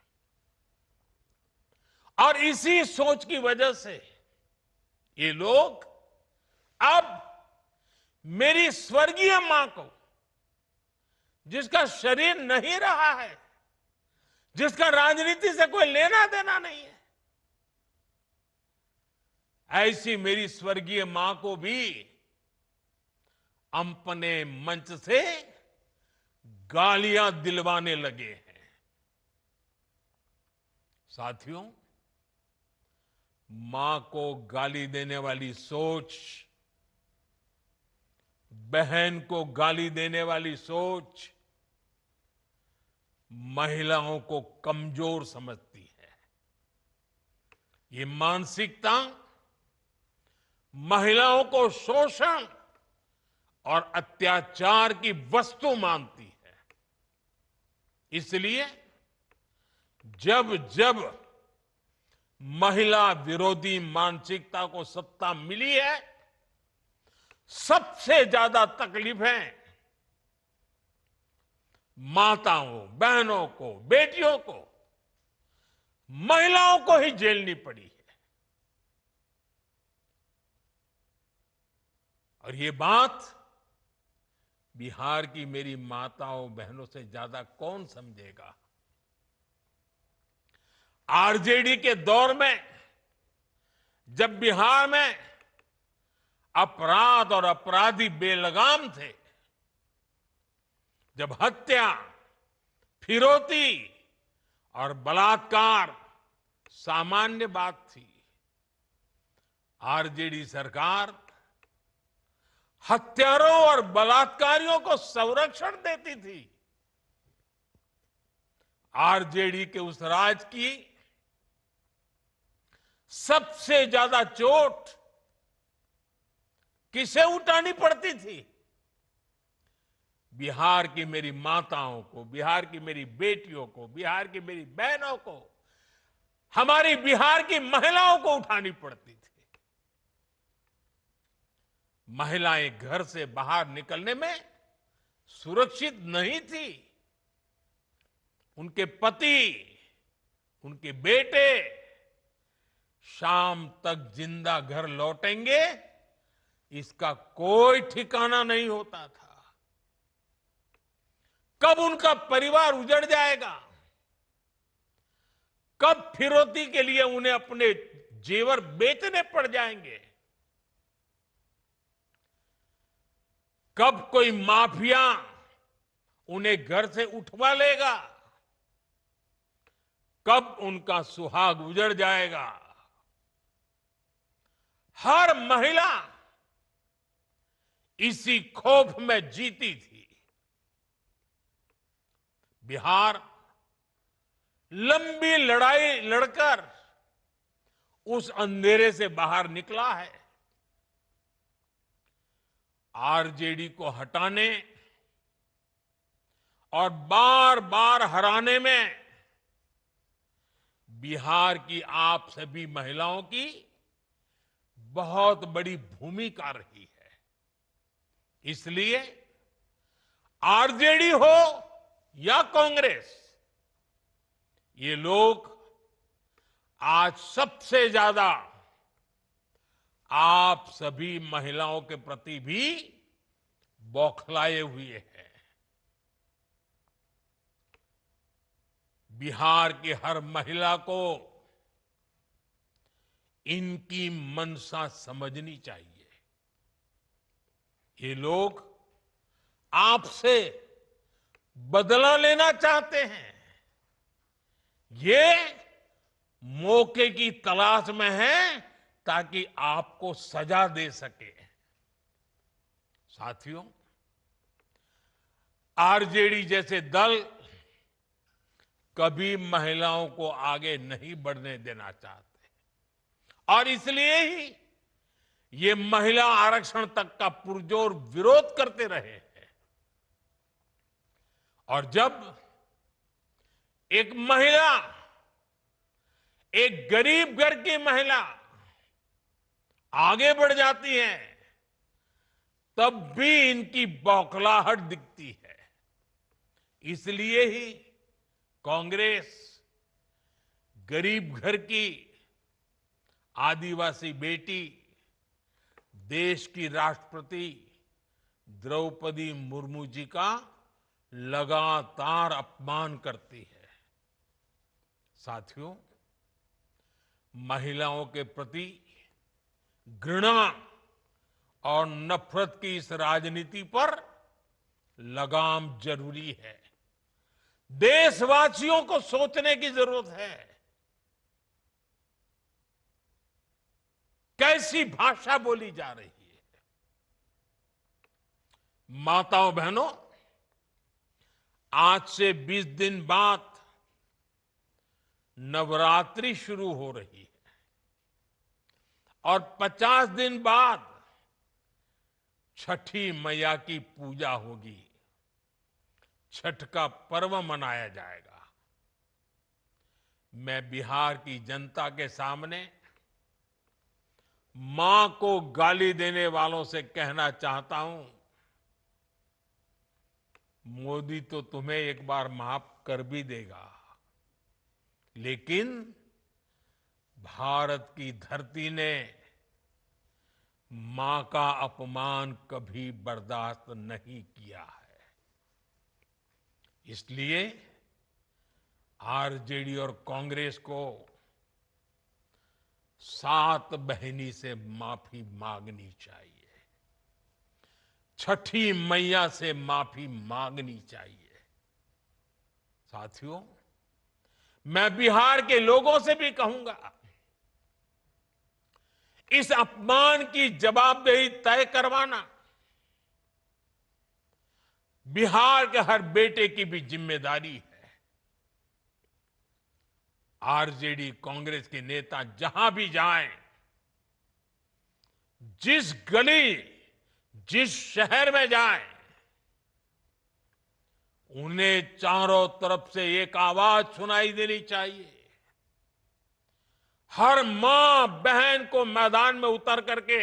और इसी सोच की वजह से ये लोग अब मेरी स्वर्गीय मां को, जिसका शरीर नहीं रहा है, जिसका राजनीति से कोई लेना देना नहीं है, ऐसी मेरी स्वर्गीय मां को भी अपने मंच से गालियां दिलवाने लगे हैं। साथियों, मां को गाली देने वाली सोच, बहन को गाली देने वाली सोच महिलाओं को कमजोर समझती है। ये मानसिकता महिलाओं को शोषण और अत्याचार की वस्तु मानती है। इसलिए जब जब महिला विरोधी मानसिकता को सत्ता मिली है, सबसे ज्यादा तकलीफें माताओं, बहनों को, बेटियों को, महिलाओं को ही झेलनी पड़ी है। और ये बात बिहार की मेरी माताओं बहनों से ज्यादा कौन समझेगा। आरजेडी के दौर में जब बिहार में अपराध और अपराधी बेलगाम थे, जब हत्या, फिरौती और बलात्कार सामान्य बात थी, आरजेडी सरकार हत्यारों और बलात्कारियों को संरक्षण देती थी। आरजेडी के उस राज की सबसे ज्यादा चोट किसे उठानी पड़ती थी? बिहार की मेरी माताओं को, बिहार की मेरी बेटियों को, बिहार की मेरी बहनों को, हमारी बिहार की महिलाओं को उठानी पड़ती थी। महिलाएं घर से बाहर निकलने में सुरक्षित नहीं थी। उनके पति, उनके बेटे शाम तक जिंदा घर लौटेंगे, इसका कोई ठिकाना नहीं होता था। कब उनका परिवार उजड़ जाएगा, कब फिरौती के लिए उन्हें अपने जेवर बेचने पड़ जाएंगे, कब कोई माफिया उन्हें घर से उठवा लेगा, कब उनका सुहाग उजड़ जाएगा। हर महिला इसी खौफ में जीती थी। बिहार लंबी लड़ाई लड़कर उस अंधेरे से बाहर निकला है। आरजेडी को हटाने और बार बार हराने में बिहार की आप सभी महिलाओं की बहुत बड़ी भूमिका रही है। इसलिए आरजेडी हो या कांग्रेस, ये लोग आज सबसे ज्यादा आप सभी महिलाओं के प्रति भी बौखलाए हुए हैं। बिहार की हर महिला को इनकी मनसा समझनी चाहिए। ये लोग आपसे बदला लेना चाहते हैं। ये मौके की तलाश में हैं ताकि आपको सजा दे सके। साथियों, आरजेडी जैसे दल कभी महिलाओं को आगे नहीं बढ़ने देना चाहते और इसलिए ही ये महिला आरक्षण तक का पुरजोर विरोध करते रहे हैं। और जब एक महिला, एक गरीब घर की महिला आगे बढ़ जाती है, तब भी इनकी बौखलाहट दिखती है। इसलिए ही कांग्रेस गरीब घर की आदिवासी बेटी, देश की राष्ट्रपति द्रौपदी मुर्मू जी का लगातार अपमान करती है। साथियों, महिलाओं के प्रति घृणा और नफरत की इस राजनीति पर लगाम जरूरी है। देशवासियों को सोचने की जरूरत है। कैसी भाषा बोली जा रही है। माताओं बहनों, आज से 20 दिन बाद नवरात्रि शुरू हो रही है और 50 दिन बाद छठी मैया की पूजा होगी। छठ का पर्व मनाया जाएगा। मैं बिहार की जनता के सामने मां को गाली देने वालों से कहना चाहता हूं, मोदी तो तुम्हें एक बार माफ कर भी देगा, लेकिन भारत की धरती ने मां का अपमान कभी बर्दाश्त नहीं किया है। इसलिए आरजेडी और कांग्रेस को सात बहिनी से माफी मांगनी चाहिए। छठी मैया से माफी मांगनी चाहिए। साथियों, मैं बिहार के लोगों से भी कहूंगा, इस अपमान की जवाबदेही तय करवाना बिहार के हर बेटे की भी जिम्मेदारी है। आरजेडी कांग्रेस के नेता जहां भी जाएं, जिस गली, जिस शहर में जाएं, उन्हें चारों तरफ से एक आवाज सुनाई देनी चाहिए। हर मां बहन को मैदान में उतर करके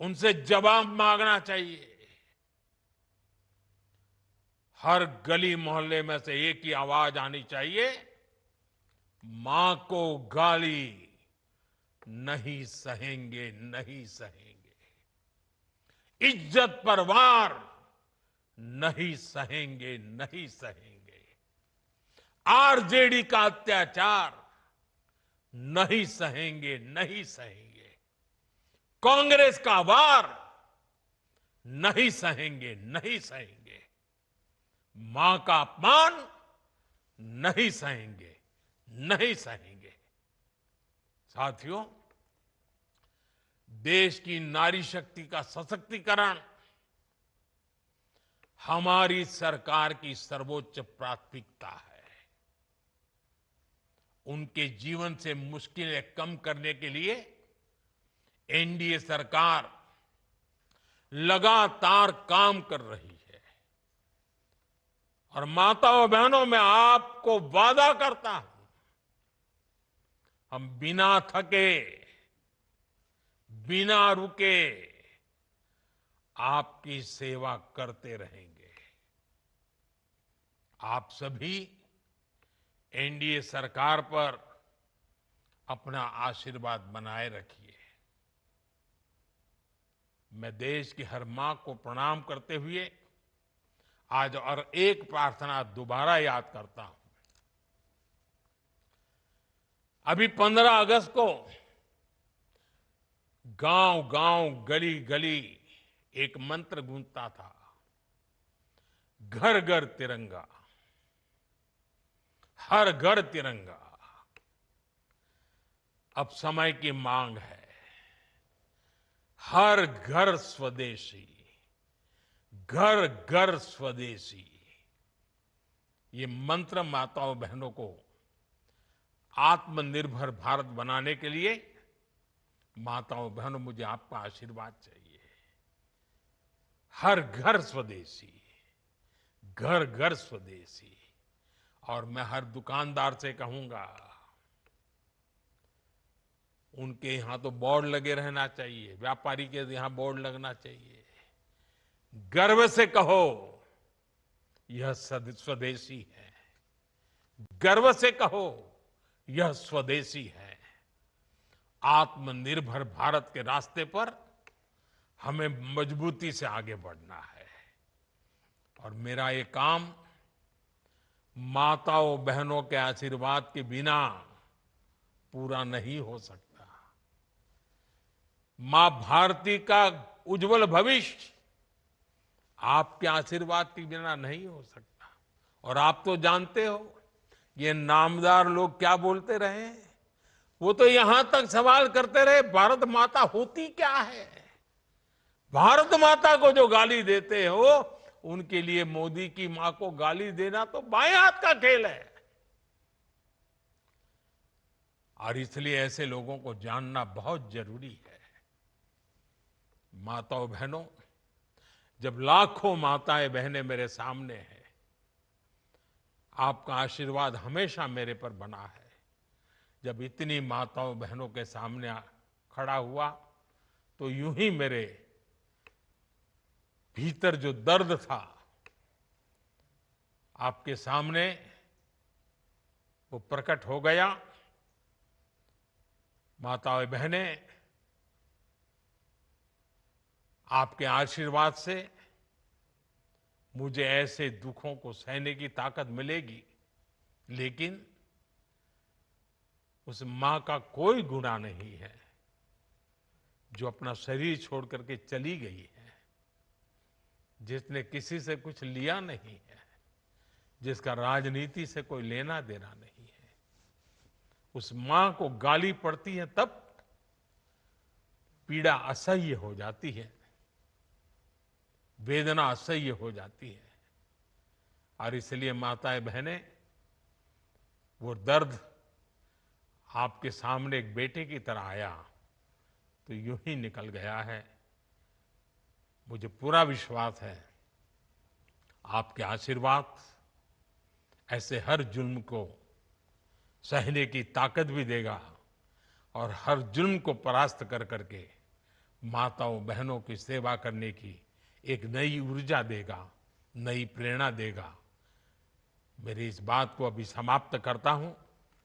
उनसे जवाब मांगना चाहिए। हर गली मोहल्ले में से एक ही आवाज आनी चाहिए, मां को गाली नहीं सहेंगे, नहीं सहेंगे। इज्जत पर वार नहीं सहेंगे, नहीं सहेंगे। आरजेडी का अत्याचार नहीं सहेंगे, नहीं सहेंगे। कांग्रेस का वार नहीं सहेंगे, नहीं सहेंगे। मां का अपमान नहीं सहेंगे, नहीं सहेंगे। साथियों, देश की नारी शक्ति का सशक्तिकरण हमारी सरकार की सर्वोच्च प्राथमिकता है। उनके जीवन से मुश्किलें कम करने के लिए एनडीए सरकार लगातार काम कर रही है। और माताओं बहनों, मैं आपको वादा करता हूं, हम बिना थके, बिना रुके आपकी सेवा करते रहेंगे। आप सभी एनडीए सरकार पर अपना आशीर्वाद बनाए रखिए। मैं देश की हर मां को प्रणाम करते हुए आज और एक प्रार्थना दोबारा याद करता हूं। अभी 15 अगस्त को गांव गांव, गली गली एक मंत्र गूंजता था, घर घर तिरंगा, हर घर तिरंगा। अब समय की मांग है, हर घर स्वदेशी, घर घर स्वदेशी। ये मंत्र माताओं बहनों को आत्मनिर्भर भारत बनाने के लिए, माताओं बहनों, मुझे आपका आशीर्वाद चाहिए। हर घर स्वदेशी, घर घर स्वदेशी। और मैं हर दुकानदार से कहूंगा, उनके यहां तो बोर्ड लगे रहना चाहिए, व्यापारी के यहां बोर्ड लगना चाहिए। गर्व से कहो यह स्वदेशी है, गर्व से कहो यह स्वदेशी है। आत्मनिर्भर भारत के रास्ते पर हमें मजबूती से आगे बढ़ना है। और मेरा ये काम माताओं बहनों के आशीर्वाद के बिना पूरा नहीं हो सकता। मां भारती का उज्जवल भविष्य आपके आशीर्वाद के बिना नहीं हो सकता। और आप तो जानते हो, ये नामदार लोग क्या बोलते रहे, वो तो यहां तक सवाल करते रहे, भारत माता होती क्या है। भारत माता को जो गाली देते हो, उनके लिए मोदी की मां को गाली देना तो बाएं हाथ का खेल है। और इसलिए ऐसे लोगों को जानना बहुत जरूरी है। माताओं बहनों, जब लाखों माताएं बहनें मेरे सामने हैं, आपका आशीर्वाद हमेशा मेरे पर बना है। जब इतनी माताओं बहनों के सामने खड़ा हुआ, तो यूं ही मेरे भीतर जो दर्द था, आपके सामने वो प्रकट हो गया। माताओं बहनें, आपके आशीर्वाद से मुझे ऐसे दुखों को सहने की ताकत मिलेगी, लेकिन उस मां का कोई गुनाह नहीं है जो अपना शरीर छोड़ करके चली गई है, जिसने किसी से कुछ लिया नहीं है, जिसका राजनीति से कोई लेना देना नहीं है। उस मां को गाली पड़ती है तब पीड़ा असह्य हो जाती है, वेदना असह्य हो जाती है। और इसलिए माताएं बहनें, वो दर्द आपके सामने एक बेटे की तरह आया तो यूं ही निकल गया है। मुझे पूरा विश्वास है आपके आशीर्वाद ऐसे हर जुल्म को सहने की ताकत भी देगा और हर जुल्म को परास्त कर करके माताओं बहनों की सेवा करने की एक नई ऊर्जा देगा, नई प्रेरणा देगा। मेरी इस बात को अभी समाप्त करता हूं।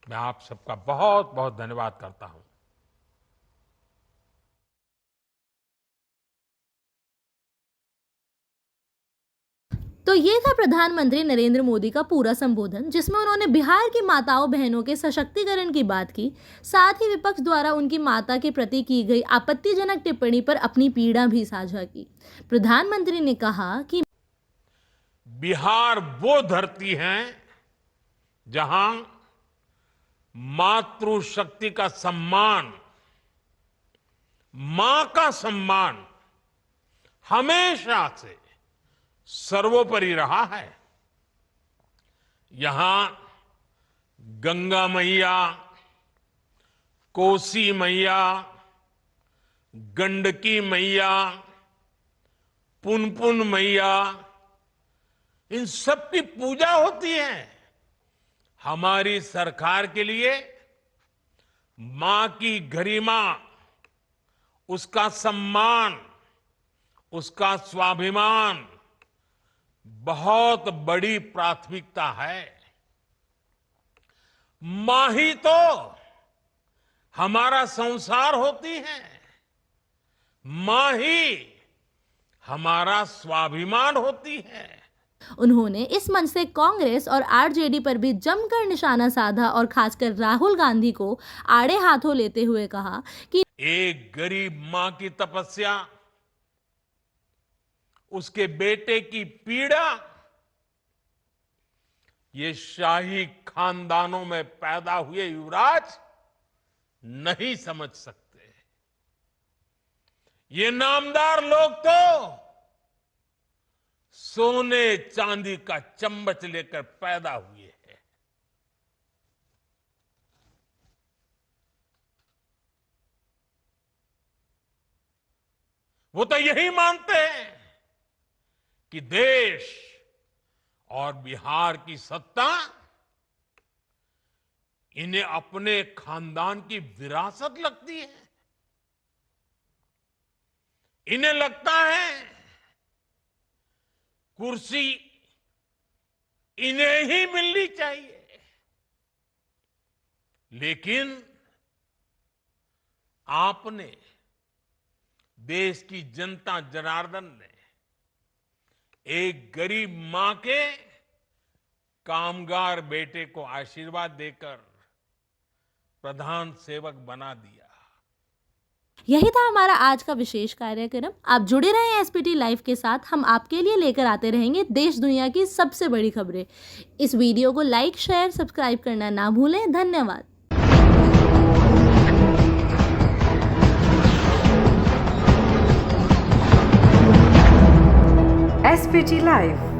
मैं आप सबका बहुत बहुत धन्यवाद करता हूं। तो ये था प्रधानमंत्री नरेंद्र मोदी का पूरा संबोधन, जिसमें उन्होंने बिहार की माताओं बहनों के सशक्तिकरण की बात की, साथ ही विपक्ष द्वारा उनकी माता के प्रति की गई आपत्तिजनक टिप्पणी पर अपनी पीड़ा भी साझा की। प्रधानमंत्री ने कहा कि बिहार वो धरती है जहां मातृशक्ति का सम्मान, मां का सम्मान हमेशा से सर्वोपरि रहा है। यहां गंगा मैया, कोसी मैया, गंडकी मैया, पुनपुन मैया, इन सब की पूजा होती है। हमारी सरकार के लिए मां की गरिमा, उसका सम्मान, उसका स्वाभिमान बहुत बड़ी प्राथमिकता है। मां ही तो हमारा संसार होती है, मां ही हमारा स्वाभिमान होती है। उन्होंने इस मंच से कांग्रेस और आरजेडी पर भी जमकर निशाना साधा और खासकर राहुल गांधी को आड़े हाथों लेते हुए कहा कि एक गरीब मां की तपस्या, उसके बेटे की पीड़ा, ये शाही खानदानों में पैदा हुए युवराज नहीं समझ सकते। ये नामदार लोग तो सोने चांदी का चम्मच लेकर पैदा हुए हैं। वो तो यही मानते हैं कि देश और बिहार की सत्ता इन्हें अपने खानदान की विरासत लगती है। इन्हें लगता है कुर्सी इन्हें ही मिलनी चाहिए। लेकिन आपने, देश की जनता जनार्दन ने एक गरीब मां के कामगार बेटे को आशीर्वाद देकर प्रधान सेवक बना दिया। यही था हमारा आज का विशेष कार्यक्रम। आप जुड़े रहें एसपीटी लाइव के साथ। हम आपके लिए लेकर आते रहेंगे देश दुनिया की सबसे बड़ी खबरें। इस वीडियो को लाइक, शेयर, सब्सक्राइब करना ना भूलें। धन्यवाद। SPT Live